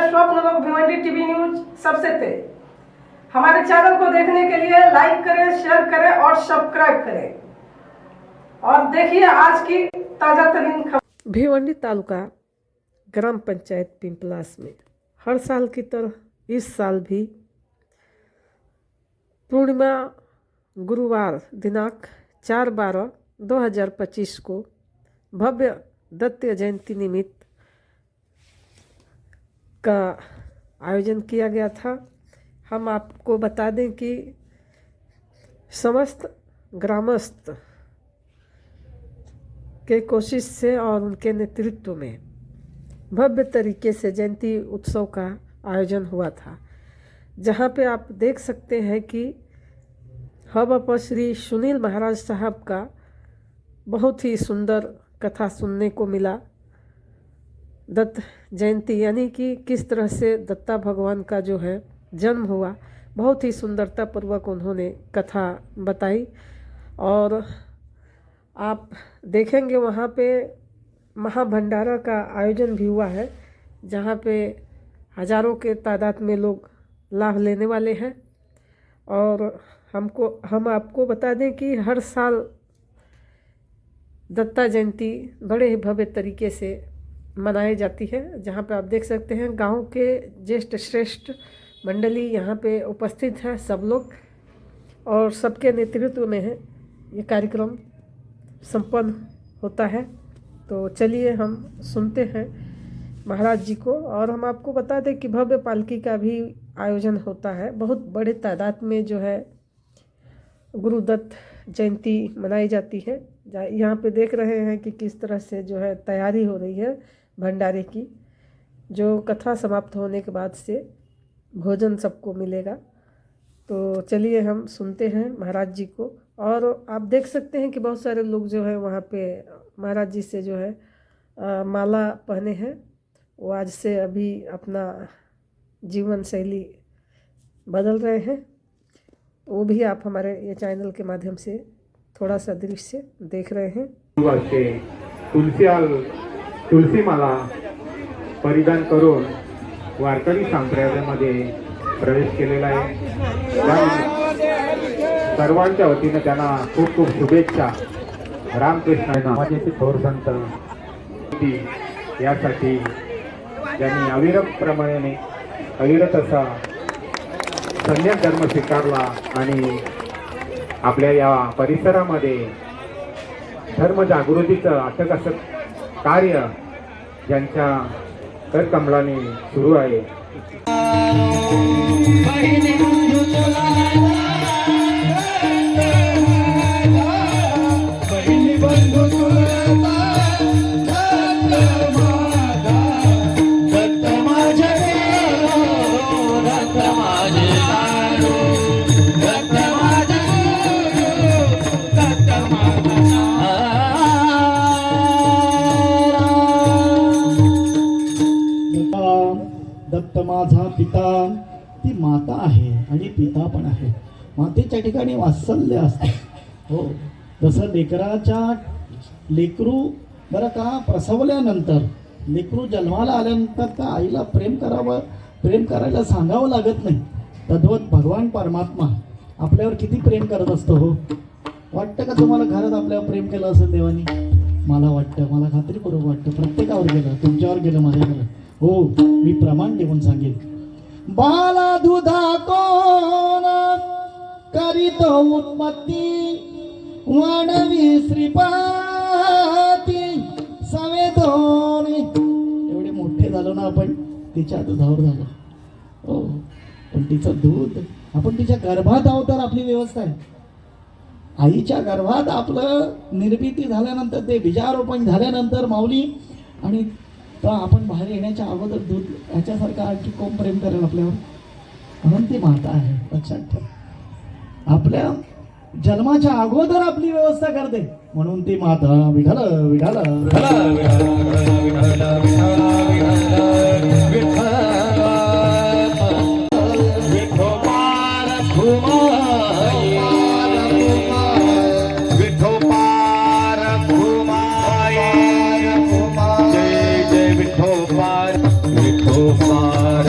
स्वप्न लोक Bhiwandi TV news सबसे तेज। हमारे चैनल को देखने के लिए लाइक करें, शेयर करें और सब्सक्राइब करें और देखिए आज की ताजा तरीन खबर। भिवंडी तालुका ग्राम पंचायत पिंपलास में हर साल की तरह इस साल भी पूर्णिमा गुरुवार दिनांक 4/12/2025 को भव्य दत्त जयंती निमित्त का आयोजन किया गया था। हम आपको बता दें कि समस्त ग्रामस्थ के कोशिश से और उनके नेतृत्व में भव्य तरीके से जयंती उत्सव का आयोजन हुआ था, जहां पे आप देख सकते हैं कि हवा पर श्री सुनील महाराज साहब का बहुत ही सुंदर कथा सुनने को मिला। दत्त जयंती यानी कि किस तरह से दत्ता भगवान का जो है जन्म हुआ, बहुत ही सुंदरता पूर्वक उन्होंने कथा बताई। और आप देखेंगे वहाँ पे महाभंडारा का आयोजन भी हुआ है, जहाँ पे हजारों के तादाद में लोग लाभ लेने वाले हैं। और हम आपको बता दें कि हर साल दत्ता जयंती बड़े ही भव्य तरीके से मनाई जाती है, जहाँ पे आप देख सकते हैं गांव के ज्येष्ठ श्रेष्ठ मंडली यहाँ पे उपस्थित है सब लोग, और सबके नेतृत्व में है ये कार्यक्रम संपन्न होता है। तो चलिए हम सुनते हैं महाराज जी को। और हम आपको बता दें कि भव्य पालकी का भी आयोजन होता है, बहुत बड़े तादाद में जो है गुरुदत्त जयंती मनाई जाती है। यहाँ पे देख रहे हैं कि किस तरह से जो है तैयारी हो रही है भंडारे की, जो कथा समाप्त होने के बाद से भोजन सबको मिलेगा। तो चलिए हम सुनते हैं महाराज जी को। और आप देख सकते हैं कि बहुत सारे लोग जो है वहाँ पे महाराज जी से जो है माला पहने हैं, वो आज से अभी अपना जीवन शैली बदल रहे हैं। वो भी आप हमारे ये चैनल के माध्यम से थोड़ा सा दृश्य देख रहे हैं। तुलसी माला परिधान करून वारकरी संप्रदायामध्ये प्रवेश केलेला आहे। सर्वांच्या वतीने त्यांना खूप खूप शुभेच्छा। रामकृष्ण नावाचे थोर संत यासाठी त्यांनी अविरत असा संन्यास धर्म स्वीकारला आणि आपल्या या परिसरामध्ये धर्म जागृतीचं असं कार्य ज्यांच्या करकमलाने सुरू आहे। दत्त माझा पिता, ती माता आहे आणि पिता पण आहे। मातेच्या ठिकाणी वात्सल्य असते हो। जसं लेकरू बरं का प्रसवल्यानंतर लेकरू जन्माला आल्यानंतर त्या आईला प्रेम करायला सांगावं लागत नाही। तद्वत भगवान परमात्मा आपल्यावर किती प्रेम करत असतो हो। वाटतं का तुम्हाला घरात आपल्यावर प्रेम केलं असेल देवानी? मला वाटतं, मला खात्रीपूर्वक वाटतं प्रत्येकावर गेलं, तुमच्यावर गेलं, माझ्या गेलं हो। मी प्रमाण देऊन सांगेन, बाला दुधा कोण करीतो उत्पत्ती, वाढवी श्रीपाती सवेदोनी। एवढे मोठे झालो ना आपण तिच्या दुधावर झालो हो। पण तिचं दूध आपण तिच्या गर्भात आहोत तर आपली व्यवस्था आहे। आईच्या गर्भात आपलं निर्मिती झाल्यानंतर, ते बीजारोपण झाल्यानंतर माऊली, आणि तर आपण बाहेर येण्याच्या अगोदर दूध ह्याच्यासारखं आणखी कोण प्रेम करेल आपल्यावर? म्हणून ती माता आहे, लक्षात ठेव। आपल्या जन्माच्या अगोदर आपली व्यवस्था करते, म्हणून ती माता। विठाल विठाल विठोपार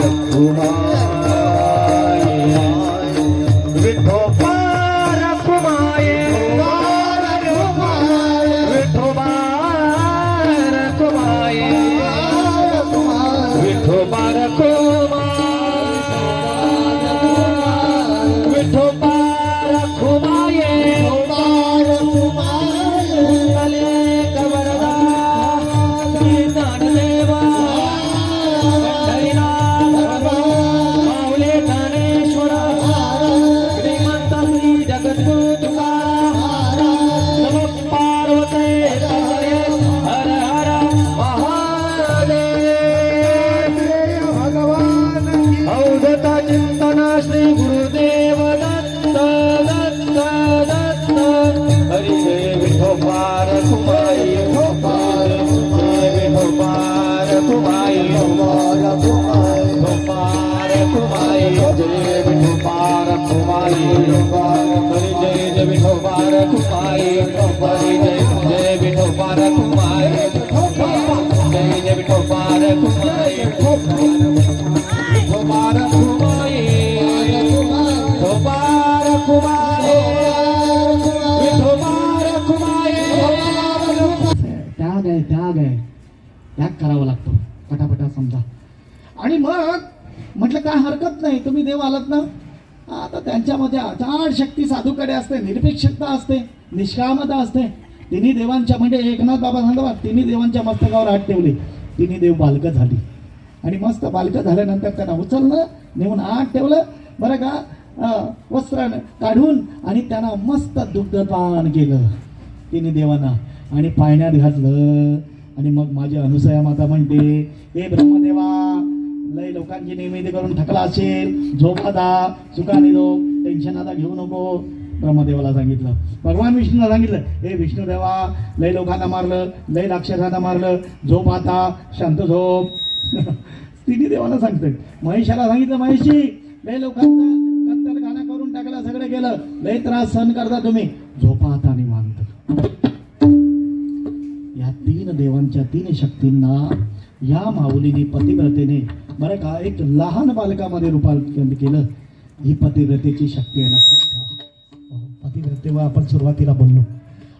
रखुमाई बरी जय विठोबा रखुमाई जय जय विठोबा रखुमाई विठोबा रखुमाई विठोबा रखुमाई विठोबा रखुमाई त्याग आहे त्याग करावा लागतो पटापटा समजा. आणि मग म्हटलं काय हरकत नाही, तुम्ही देव आलात ना, आता त्यांच्यामध्ये अचाट शक्ती साधूकडे असते, निरपेक्षता असते, निष्कामता असते. तिन्ही देवांच्या म्हणजे एकनाथ बाबा सांगा, तिन्ही देवांच्या मस्तकावर हात ठेवले, तिन्ही देव बालकं झाली. आणि मस्त बालकं झाल्यानंतर त्यांना उचललं, नेऊन हात ठेवलं बरं का, वस्त्र काढून आणि त्यांना मस्त दुग्धपान केलं तिन्ही देवांना आणि पाण्यात घातलं. आणि मग माझी अनुसया माता म्हणते, हे ब्रह्मदेवा, लय लोकांची निर्मिती करून थकला असेल, झोप आता, सुखाने झोप, टेन्शन आता घेऊ नको. ब्रह्मदेवाला सांगितलं, भगवान विष्णूला सांगितलं, हे विष्णुदेवा, लय लोकांना मारलं, लय राक्षसांना मारलं, झोप आता, शांत झोप. तिन्ही देवाला सांगतोय. महेशाला सांगितलं, महेशी, लय लोकांचं कत्तलखाना करून टाकला, सगळं केलं, लय त्रास सहन करता तुम्ही, झोपा आता निवांत. या तीन देवांच्या तीन शक्तींना या माऊलीने पतिव्रतेने बरं का एक लहान बालकामध्ये रूपांतरित केलं. ही पतिव्रतेची शक्ती आहे, लक्षात ठेवा. पतिव्रतेवर आपण सुरुवातीला बोललो.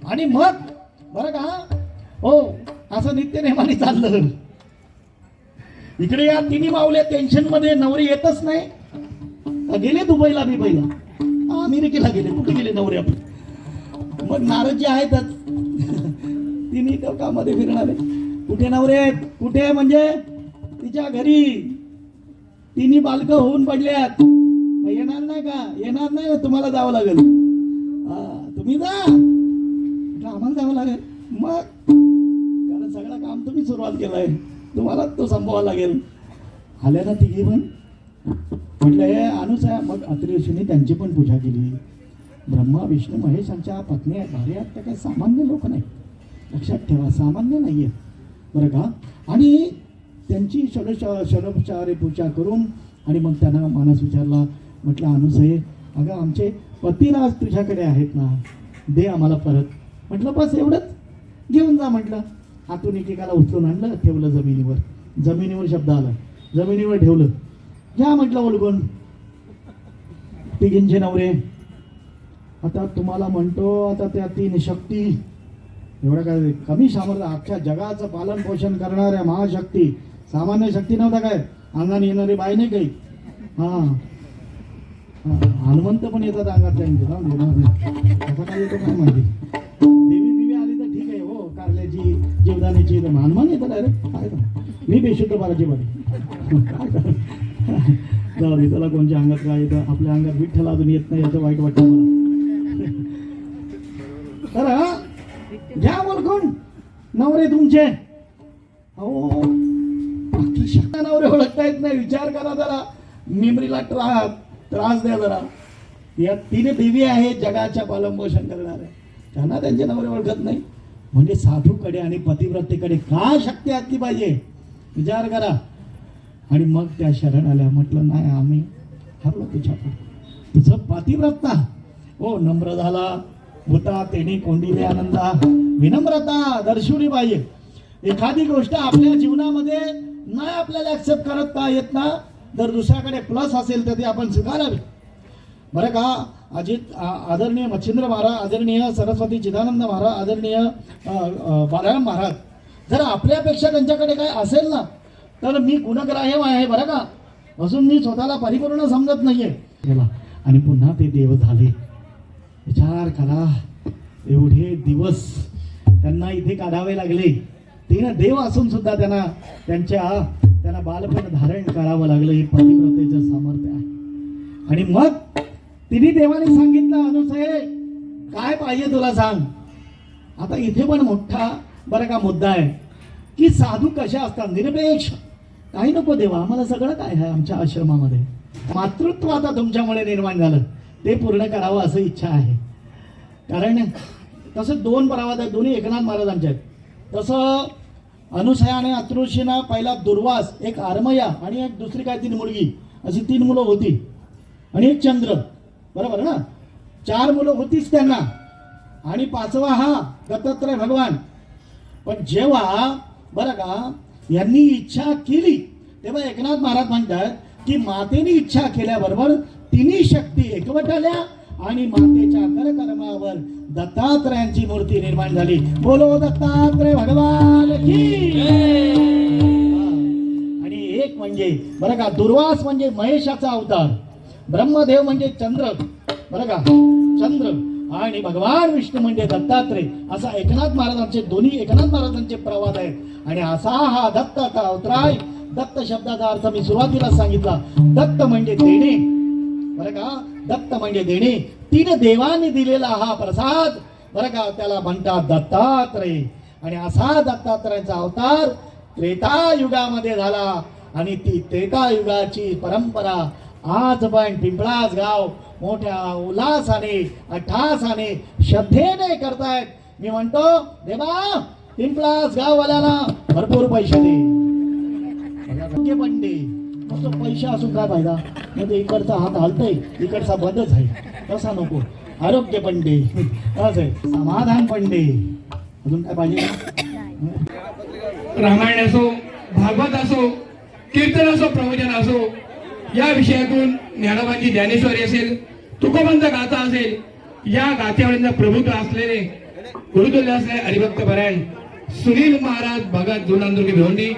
आणि मग बरं का हो असं नित्य नेमाने चाललं. इकडे या तिन्ही माऊले टेन्शन मध्ये, नवरी येतच नाही. गेले दुबईला, मी पहिला अमेरिकेला गेले, कुठे गेले नवरे आपण. मग नारद जे आहेतच तिन्ही टोकामध्ये फिरणारे, कुठे नवरे आहेत, कुठे म्हणजे तिच्या घरी तिन्ही बालकं होऊन पडल्यात. येणार नाही का, येणार नाही, तुम्हाला जावं लागेल. तुम्ही जा, आम्हाला जावं लागेल. मग कारण सगळं काम तुम्ही सुरुवात केलंय, तुम्हाला तो संपवावा लागेल. आल्या ना तिघी पण, म्हटलं हे अनुसया. मग अत्रि ऋषींनी त्यांची पण पूजा केली. ब्रह्मा विष्णू महेश यांच्या पत्नी आहेत, भार्या आहेत, त्या काही सामान्य लोक नाही, लक्षात ठेवा, सामान्य नाही आहे बरं का. आणि त्यांची षोडोपचारे पूजा करून आणि मग त्यांना मानस विचारला. म्हटलं अनुसये, अगं आमचे पतीराज तुझ्याकडे आहेत ना, दे आम्हाला परत. म्हटलं बस एवढंच, घेऊन जा. म्हटलं हातून एकेकाला उचलून आणलं, ठेवलं जमिनीवर. जमिनीवर शब्द आला, जमिनीवर ठेवलं. घ्या म्हटलं ओळखून तिघींचे नवरे. आता तुम्हाला म्हणतो, आता त्या तीन शक्ती एवढं काय कमी सामर्थ्य, अख्ख्या जगाचं पालन पोषण करणाऱ्या महाशक्ती, सामान्य शक्ती नव्हता काय, अंगाने येणारी बाई नाही काही. हनुमंत पण येतात अंगात त्यांच्या, आता काय येतो काय माहिती. देवी बिवी आली तर ठीक आहे हो, कारल्याची जीवदानीची, हनुमान येतं डायरेक्ट. काय मी बेशुद्ध बाराची बारी काय जाऊ दे, त्याला कोणत्या अंगात काय येतं, आपल्या अंगात विठ्ठल अजून येत नाही याचं वाईट वाटतं मला. तर घ्या ओळखून नवरे तुमचे. हो बाकी शक्ता नवरे ओळखता येत नाही, विचार करा जरा, मेमरीला त्रास द्या जरा. या तीन देवी आहेत जगाच्या पालनपोषण करणाऱ्या, त्यांना त्यांचे नवरे ओळखत नाही, म्हणजे साधूकडे आणि पतिव्रतेकडे काय शक्ती असली पाहिजे, विचार करा. आणि मग त्या शरण आल्या. म्हटलं नाही, आम्ही हरलो तुझ्याकडे, तुझं पतिव्रता हो नम्र झाला, भूता तेने कोंडिले आनंदा, विनम्रता दर्शवली पाहिजे. एखादी गोष्ट आपल्या जीवनामध्ये नाही आपल्याला ऍक्सेप्ट करता येत ना, जर दुसऱ्याकडे प्लस असेल तर ते आपण स्वीकारावे बरं का. आदरणीय मच्छिंद्र महाराज, आदरणीय सरस्वती चिदानंद महाराज, आदरणीय बालाराम महाराज, जर आपल्यापेक्षा त्यांच्याकडे काय असेल ना, तर मी गुणग्राह्य आहे बरं का. अजून मी स्वतःला परिपूर्ण समजत नाहीये. आणि पुन्हा ते देव झाले. विचार करा, एवढे दिवस त्यांना इथे काढावे लागले. तीन देव असून सुद्धा त्यांना बालपण धारण करावं लागलं. हे पतिव्रतेचं सामर्थ्य आहे. आणि मग तिन्ही देवाने सांगितलं, अनुसये काय पाहिजे तुला सांग. आता इथे पण मोठा बरं का मुद्दा आहे की साधू कशा असतात, निरपेक्ष, काही नको देवा, आम्हाला सगळं काय आहे आमच्या आश्रमामध्ये. मातृत्व आता तुमच्यामुळे निर्माण झालं, ते पूर्ण करावं असं इच्छा आहे. कारण तसं दोन परावाद आहेत, दोन्ही एकनाथ महाराजांचे आहेत. तसं अनुसया आणि अत्रुषीना पहिला दुर्वास, एक आरमया आणि एक दुसरी काय तीन मुलगी, अशी 3 मुलं होती आणि एक चंद्र, बरोबर ना. 4 मुलं होतीच त्यांना. आणि 5वा हा दत्तात्रय भगवान. पण जेव्हा बरं का यांनी इच्छा केली तेव्हा एकनाथ महाराज म्हणतात की मातेने इच्छा केल्याबरोबर तिन्ही शक्ती एकवटल्या आणि मातेच्या करकर्मावर दत्तात्रयांची मूर्ती निर्माण झाली. बोलो दत्तात्रय भगवान की. आणि एक म्हणजे बरं का दुर्वास म्हणजे महेशाचा अवतार, ब्रह्मदेव म्हणजे चंद्र बरं का चंद्र, आणि भगवान विष्णू म्हणजे दत्तात्रय. असा एकनाथ महाराजांचे दोन्ही एकनाथ महाराजांचे प्रवाद आहेत. आणि असा हा दत्ताचा अवतार. दत्त शब्दाचा अर्थ मी सुरुवातीला सांगितला. दत्त म्हणजे देणे बरं का, दत्त म्हणजे देणे. 3 देवांनी दिलेला हा प्रसाद बरं का त्याला म्हणतात दत्तात्रय. आणि असा दत्तात्रयांचा अवतार त्रेतायुगामध्ये झाला. आणि ती त्रेतायुगाची परंपरा आज पण पिंपळास गाव मोठ्या उल्हासाने अट्टहासाने श्रद्धेने करतायत. मी म्हणतो देवा पिंपळास गाववाल्याला भरपूर पैसे दे. पण दे मग पैसे असून काय फायदा, म्हणजे इकडचा हात हलतोय इकडचा बंदच आहे, तसा नको. आरोग्य पण दे, समाधान पण दे, अजून काय पाहिजे. रामायण असो, भागवत असो, कीर्तन असो, प्रवचन असो, या विषयातून ज्ञानोबांची ज्ञानेश्वरी असेल, तुकोबंध गाथा असेल, या गाथ्यावरील प्रभुत्व असलेले गुरुतुल्य असलेले हरिभक्त परायण सुनील महाराज भगत जुनांदुर्गी भिवंडी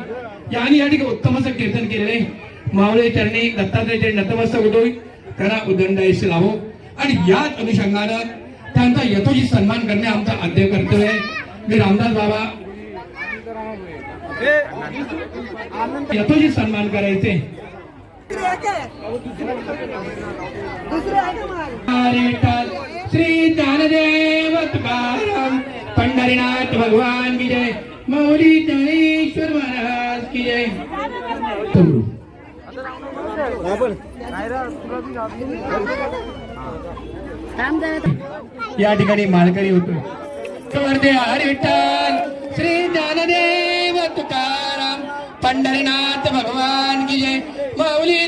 यांनी या ठिकाणी उत्तम असं कीर्तन केलेले. मावळे चरणी दत्तात्रयाचे नतमस्तक होतो, त्यांना उदंडायश लाभो. आणि याच अनुषंगानं त्यांचा यथोचित सन्मान करणे आमचा आद्य कर्तव्य आहे. मी रामदास बाबा यथोचित सन्मान करायचे. श्री ज्ञानदेव तुकाराम पंढरीनाथ भगवान की जय. मौली ज्ञानेश्वर महाराज की जय. या ठिकाणी माळकरी होतो. हरी विठ्ठल श्री ज्ञानदेव तुकाराम पंढरीनाथ भगवान की जय. मौली